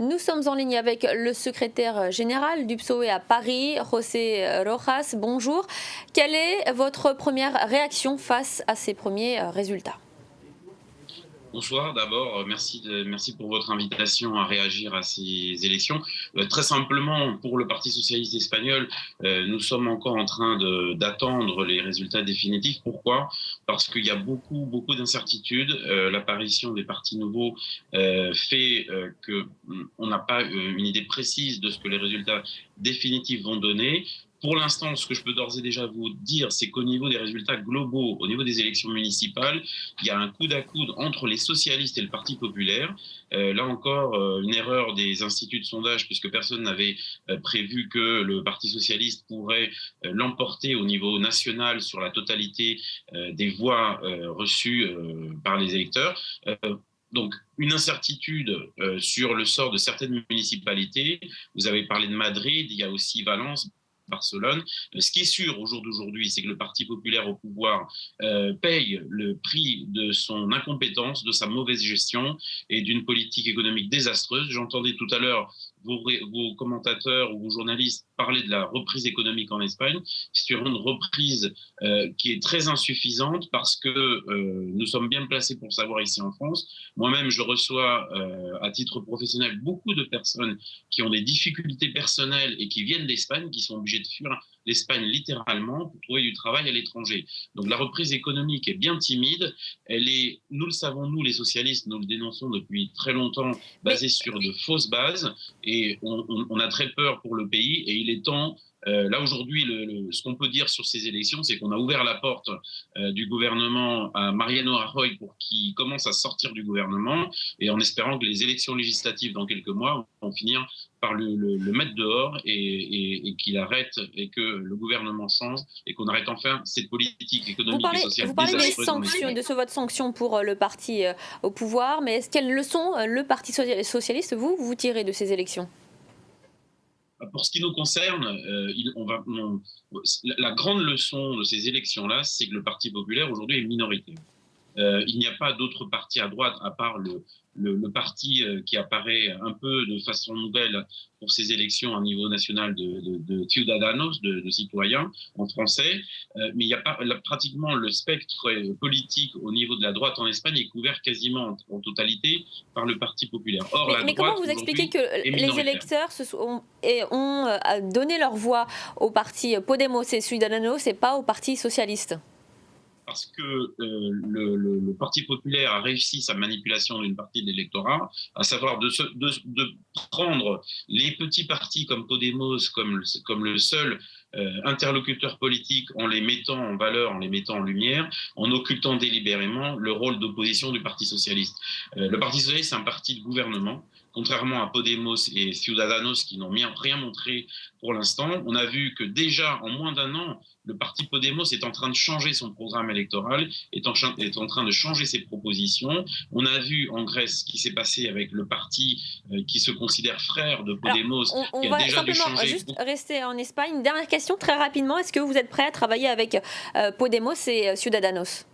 Nous sommes en ligne avec le secrétaire général du PSOE à Paris, José Rojas. Bonjour. Quelle est votre première réaction face à ces premiers résultats? Bonsoir, d'abord, merci pour votre invitation à réagir à ces élections. Très simplement, pour le Parti socialiste espagnol, nous sommes encore en train d'attendre les résultats définitifs. Pourquoi? Parce qu'il y a beaucoup d'incertitudes. L'apparition des partis nouveaux fait qu'on n'a pas une idée précise de ce que les résultats définitifs vont donner. Pour l'instant, ce que je peux d'ores et déjà vous dire, c'est qu'au niveau des résultats globaux, au niveau des élections municipales, il y a un coude à coude entre les socialistes et le Parti populaire. Là encore, une erreur des instituts de sondage, puisque personne n'avait prévu que le Parti socialiste pourrait l'emporter au niveau national sur la totalité des voix reçues par les électeurs. Donc, une incertitude sur le sort de certaines municipalités. Vous avez parlé de Madrid, il y a aussi Valence, Barcelone. Ce qui est sûr au jour d'aujourd'hui, c'est que le Parti populaire au pouvoir paye le prix de son incompétence, de sa mauvaise gestion et d'une politique économique désastreuse. J'entendais tout à l'heure vos commentateurs ou vos journalistes parler de la reprise économique en Espagne. C'est une reprise qui est très insuffisante parce que nous sommes bien placés pour savoir ici en France. Moi-même, je reçois à titre professionnel beaucoup de personnes qui ont des difficultés personnelles et qui viennent d'Espagne, qui sont obligées de fuir l'Espagne littéralement pour trouver du travail à l'étranger. Donc la reprise économique est bien timide. Elle est, nous le savons, nous les socialistes, nous le dénonçons depuis très longtemps, Mais basée sur de fausses bases et on a très peur pour le pays et il est temps. Là aujourd'hui, ce qu'on peut dire sur ces élections, c'est qu'on a ouvert la porte du gouvernement à Mariano Rajoy pour qu'il commence à sortir du gouvernement et en espérant que les élections législatives dans quelques mois vont finir par le mettre dehors et qu'il arrête et que le gouvernement change et qu'on arrête enfin cette politique économique et vous sociale parlez des désastreuse en sanctions, Espagne. de ce vote sanction pour le parti au pouvoir, mais quelles leçons le Parti socialiste, vous tirez de ces élections? Pour ce qui nous concerne, la grande leçon de ces élections-là, c'est que le Parti populaire aujourd'hui est minoritaire. Il n'y a pas d'autre parti à droite à part le parti qui apparaît un peu de façon nouvelle pour ces élections à niveau national de Ciudadanos, de citoyens en français. Mais il n'y a pas pratiquement le spectre politique au niveau de la droite en Espagne est couvert quasiment en totalité par le Parti populaire. Or, la Mais comment droite vous expliquez aujourd'hui que est les minoritaire. électeurs ont donné leur voix au parti Podemos et Ciudadanos et pas au Parti socialiste? Parce que le Parti populaire a réussi sa manipulation d'une partie de l'électorat, à savoir de prendre les petits partis comme Podemos, comme le seul interlocuteur politique en les mettant en valeur, en les mettant en lumière, en occultant délibérément le rôle d'opposition du Parti socialiste. Le Parti socialiste, c'est un parti de gouvernement, contrairement à Podemos et Ciudadanos qui n'ont rien montré pour l'instant. On a vu que déjà, en moins d'un an, le parti Podemos est en train de changer son programme électoral, est en train de changer ses propositions. On a vu en Grèce ce qui s'est passé avec le parti qui se considère frère de Alors, Podemos, on qui a va déjà dû simplement changer. juste rester en Espagne. Une dernière question très rapidement. Est-ce que vous êtes prêt à travailler avec Podemos et Ciudadanos?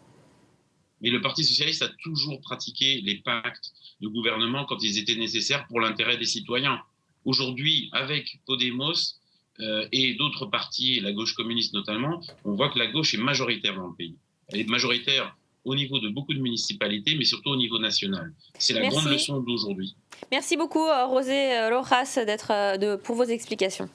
Mais le Parti socialiste a toujours pratiqué les pactes de gouvernement quand ils étaient nécessaires pour l'intérêt des citoyens. Aujourd'hui, avec Podemos et d'autres partis, la gauche communiste notamment, on voit que la gauche est majoritaire dans le pays. Elle est majoritaire au niveau de beaucoup de municipalités, mais surtout au niveau national. C'est la grande Merci. leçon d'aujourd'hui. Merci beaucoup, José Rojas, pour vos explications.